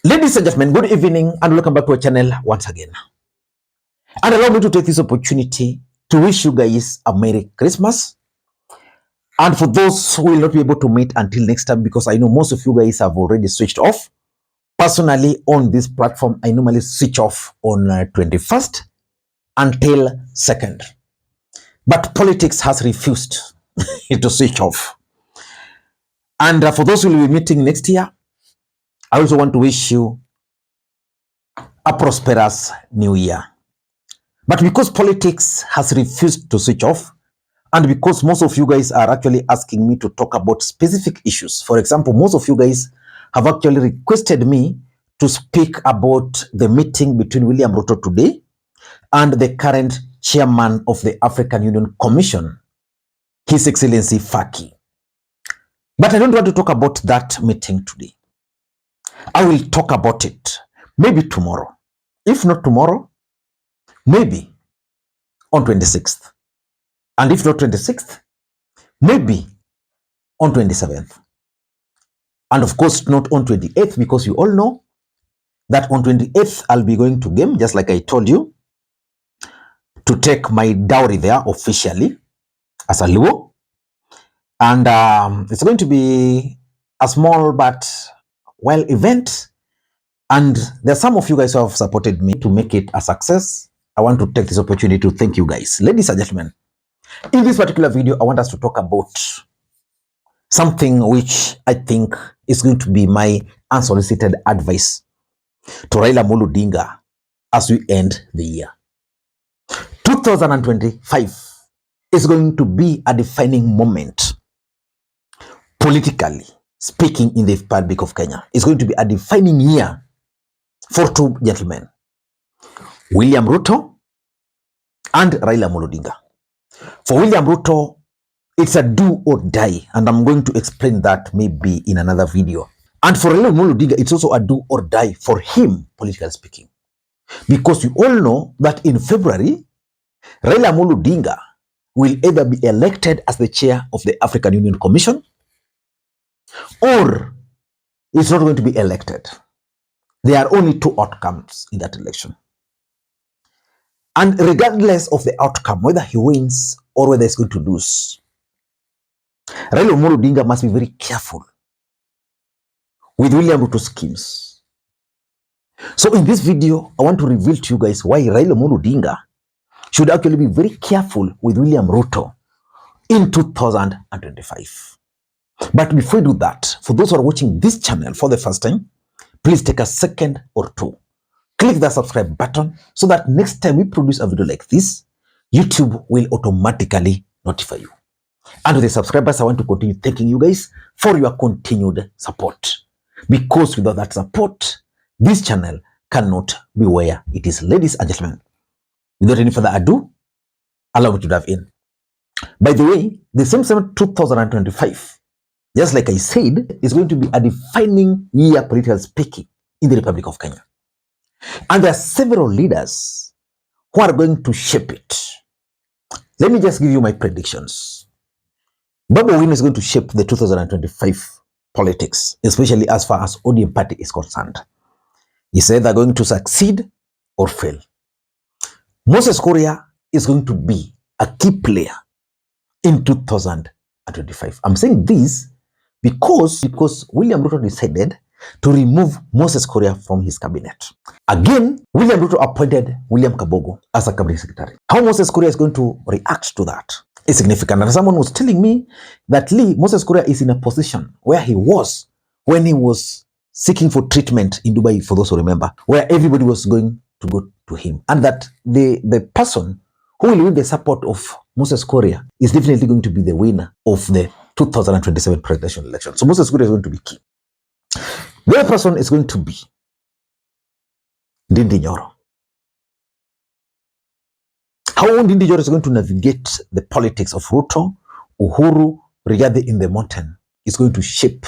Ladies and gentlemen, good evening and welcome back to our channel once again. And allow me to take this opportunity to wish you guys a Merry Christmas. And for those who will not be able to meet until next time, because I know most of you guys have already switched off. Personally, on this platform, I normally switch off on 21st until 2nd. But politics has refused to switch off. And for those who will be meeting next year, I also want to wish you a prosperous new year. But because politics has refused to switch off, and because most of you guys are actually asking me to talk about specific issues, for example, most of you guys have actually requested me to speak about the meeting between William Ruto today and the current chairman of the African Union Commission, His Excellency Faki. But I don't want to talk about that meeting today. I will talk about it maybe tomorrow. If not tomorrow, maybe on 26th. And if not 26th, maybe on 27th. And of course, not on 28th, because you all know that on 28th, I'll be going to game, just like I told you, to take my dowry there officially as a Luo. And it's going to be a small but well event. And there's some of you guys who have supported me to make it a success. I want to take this opportunity to thank you guys. Ladies and gentlemen, in this particular video, I want us to talk about something which I think is going to be my unsolicited advice to Raila Odinga as we end the year. 2025 is going to be a defining moment, politically speaking, in the Republic of Kenya. It's going to be a defining year for two gentlemen, William Ruto and Raila Odinga. For William Ruto, it's a do or die, and I'm going to explain that maybe in another video. And for Raila Odinga, it's also a do or die for him, politically speaking. Because you all know that in February, Raila Odinga will either be elected as the chair of the African Union Commission, or is not going to be elected. There are only two outcomes in that election. And regardless of the outcome, whether he wins or whether he's going to lose, Raila Odinga must be very careful with William Ruto's schemes. So in this video, I want to reveal to you guys why Raila Odinga should actually be very careful with William Ruto in 2025. But before I do that, for those who are watching this channel for the first time, please take a second or two. Click the subscribe button so that next time we produce a video like this, YouTube will automatically notify you. And to the subscribers, I want to continue thanking you guys for your continued support. Because without that support, this channel cannot be where it is. Ladies and gentlemen, without any further ado, allow me to dive in. By the way, the same 2025, just like I said, is going to be a defining year, politically speaking, in the Republic of Kenya. And there are several leaders who are going to shape it. Let me just give you my predictions. Bobi Wine is going to shape the 2025 politics, especially as far as ODM party is concerned. He's either going to succeed or fail. Moses Kuria is going to be a key player in 2025. I'm saying this because William Ruto decided to remove Moses Kuria from his cabinet. Again, William Ruto appointed William Kabogo as a cabinet secretary. How Moses Kuria is going to react to that is significant. And someone was telling me that Moses Kuria is in a position where he was when he was seeking for treatment in Dubai, for those who remember, where everybody was going to go to him. And that the person who will win the support of Moses Kuria is definitely going to be the winner of the 2027 presidential election. So Moses Kuria is going to be key. The other person is going to be Ndindi Nyoro. How Ndindi Nyoro is going to navigate the politics of Ruto, Uhuru, Rigathi in the mountain is going to shape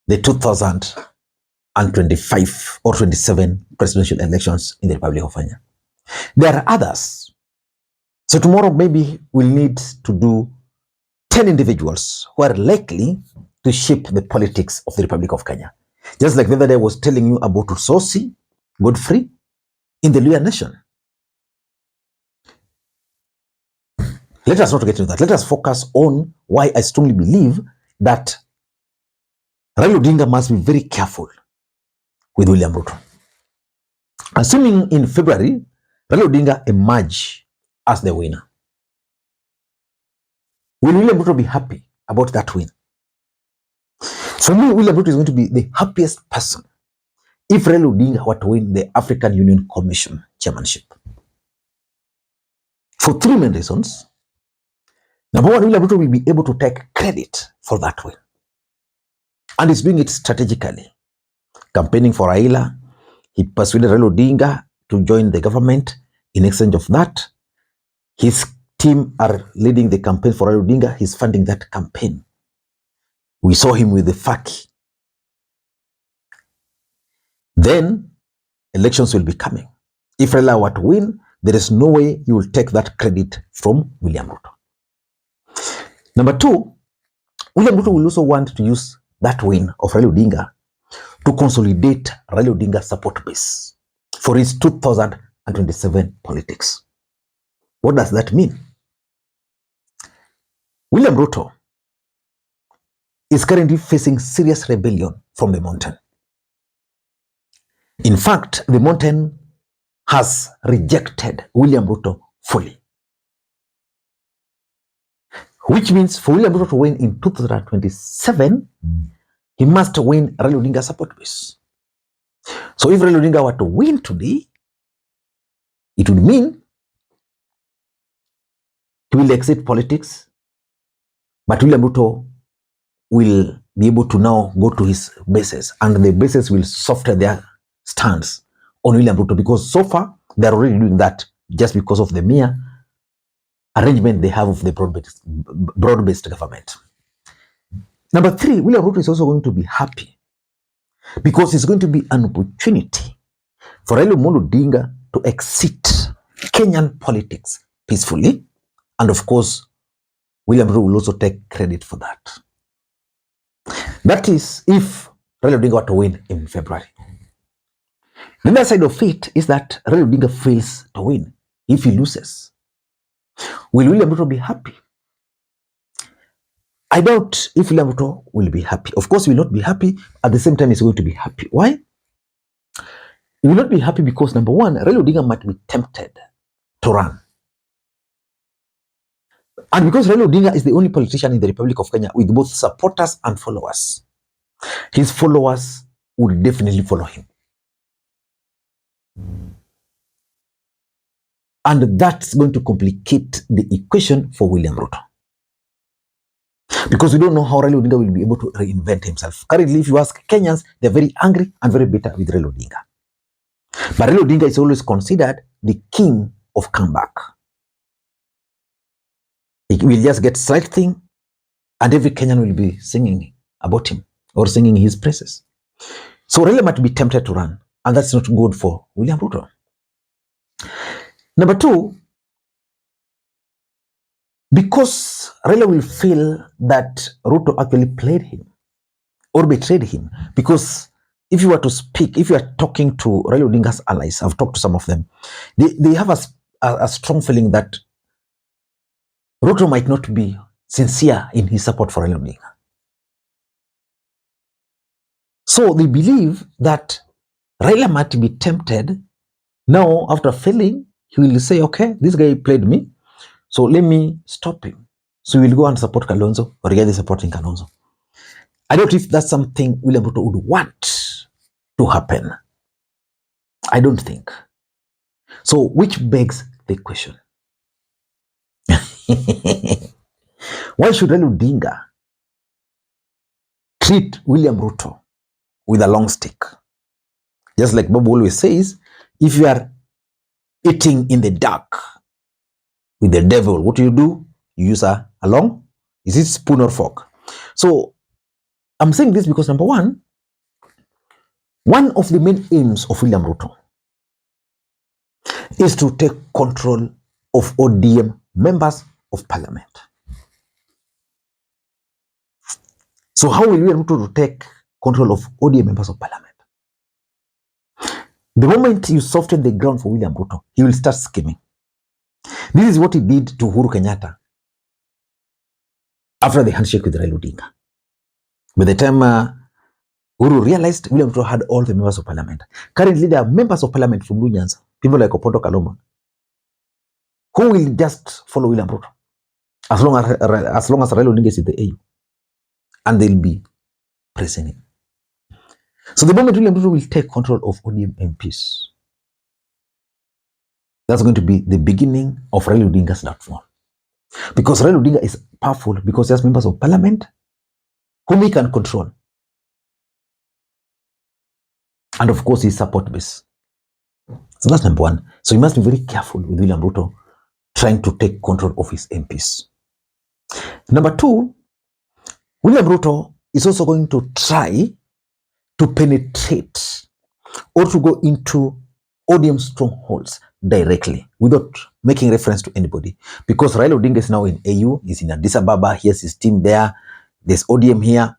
the 2025 or 27 presidential elections in the Republic of Kenya. There are others. So tomorrow maybe we'll need to do 10 individuals who are likely to shape the politics of the Republic of Kenya. Just like the other day I was telling you about Usosi, Godfrey, in the Luya nation. Let us not get into that. Let us focus on why I strongly believe that Raila Odinga must be very careful with William Ruto. Assuming in February, Raila Odinga emerge as the winner, will William Ruto be happy about that win? For me, William Ruto is going to be the happiest person if Raila Odinga were to win the African Union Commission chairmanship. For three main reasons. Number one, William Ruto will be able to take credit for that win. And he's doing it strategically. Campaigning for Raila, he persuaded Raila Odinga to join the government. In exchange of that, his team are leading the campaign for Raila Odinga. He's funding that campaign. We saw him with the FACI. Then, elections will be coming. If Raila were to win, there is no way he will take that credit from William Ruto. Number two, William Ruto will also want to use that win of Raila Odinga to consolidate Raila Odinga's support base for his 2027 politics. What does that mean? William Ruto is currently facing serious rebellion from the mountain. In fact, the mountain has rejected William Ruto fully. Which means for William Ruto to win in 2027, he must win Raila Odinga's support base. So if Raila Odinga were to win today, it would mean he will exit politics, but William Ruto will be able to now go to his bases, and the bases will soften their stance on William Ruto, because so far they're already doing that just because of the mere arrangement they have of the broad-based government. Number three, William Ruto is also going to be happy because it's going to be an opportunity for Raila Odinga to exit Kenyan politics peacefully. And of course, William Ruto will also take credit for that. That is if Raila Odinga were to win in February. The other side of it is that Raila Odinga fails to win. If he loses, will William Ruto be happy? I doubt if William Ruto will be happy. Of course, he will not be happy. At the same time, he's going to be happy. Why? He will not be happy because, number one, Raila Odinga might be tempted to run. And because Raila Odinga is the only politician in the Republic of Kenya with both supporters and followers, his followers would definitely follow him. And that's going to complicate the equation for William Ruto. Because we don't know how Raila Odinga will be able to reinvent himself. Currently, if you ask Kenyans, they're very angry and very bitter with Raila Odinga. But Raila Odinga is always considered the king of comeback. He will just get slight thing, and every Kenyan will be singing about him or singing his praises. So Raila might be tempted to run, and that's not good for William Ruto. Number two, because Raila will feel that Ruto actually played him or betrayed him, because if you were to speak, if you are talking to Raila Odinga's allies, I've talked to some of them, they have a strong feeling that Ruto might not be sincere in his support for Raila Odinga. So they believe that Raila might be tempted now after failing. He will say, okay, this guy played me, so let me stop him. So he will go and support Kalonzo, or Rigathi supporting Kalonzo. I don't know if that's something William Ruto would want to happen. I don't think. So which begs the question. Why should Raila Odinga treat William Ruto with a long stick? Just like Bob always says, if you are eating in the dark with the devil, what do? You use a long, is it spoon or fork? So I'm saying this because, number one of the main aims of William Ruto is to take control of ODM members of parliament. So how will William Ruto take control of ODM members of parliament. The moment you soften the ground for William Ruto, he will start scheming. This is what he did to Uhuru Kenyatta after the handshake with Raila Odinga. By the time Uhuru realized William Ruto had all the members of parliament. Currently, there are members of parliament from Nyanza, people like Opondo Kaloma, who will just follow William Ruto as long as Raila Odinga is in the AU, and they'll be praising him. So the moment William Ruto will take control of ODM MPs, that's going to be the beginning of Raila Odinga's downfall. Because Raila Odinga is powerful because he has members of parliament whom he can control. And of course, his support base. So that's number one. So you must be very careful with William Ruto trying to take control of his MPs. Number two, William Ruto is also going to try to penetrate or to go into ODM strongholds directly without making reference to anybody. Because Raila Odinga is now in AU, he's in Addis Ababa, he has his team there, there's ODM here.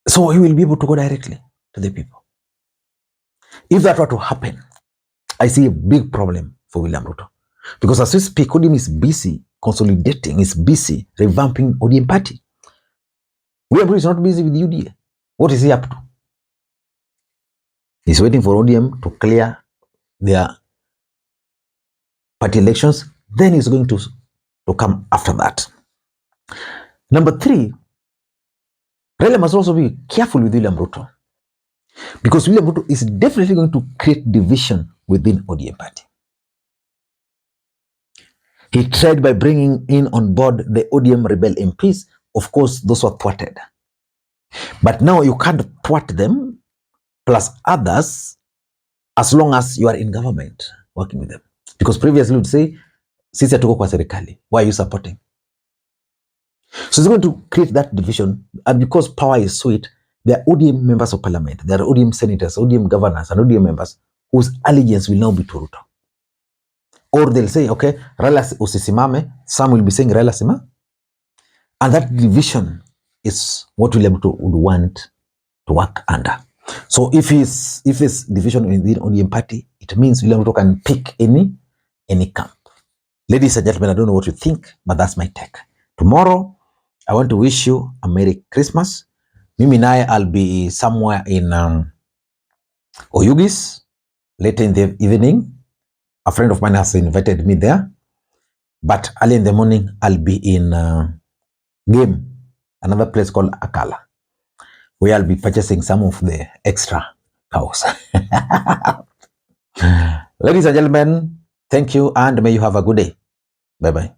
So he will be able to go directly to the people. If that were to happen, I see a big problem for William Ruto. Because as we speak, ODM is busy consolidating, is busy revamping ODM party. William Ruto is not busy with UDA. What is he up to? He's waiting for ODM to clear their party elections. Then he's going to come after that. Number three, Raila must also be careful with William Ruto. Because William Ruto is definitely going to create division within ODM party. He tried by bringing in on board the ODM rebel MPs. Of course, those were thwarted. But now you can't thwart them plus others as long as you are in government working with them. Because previously you would say, sisi hatuko kwa serikali, why are you supporting? So it's going to create that division, and because power is sweet, there are ODM members of parliament, there are ODM senators, ODM governors, and ODM members whose allegiance will now be to Ruto. Or they'll say, okay, Raila usisimame, some will be saying Raila sima, and that division is what William Ruto would want to work under. So if it's division within the ODM party, it means William Ruto can pick any camp. Ladies and gentlemen, I don't know what you think, but that's my take. Tomorrow, I want to wish you a Merry Christmas. Mimi naye, I'll be somewhere in Oyugis later in the evening. A friend of mine has invited me there. But early in the morning, I'll be in Game, another place called Akala, where I'll be purchasing some of the extra cows. Ladies and gentlemen, thank you and may you have a good day. Bye-bye.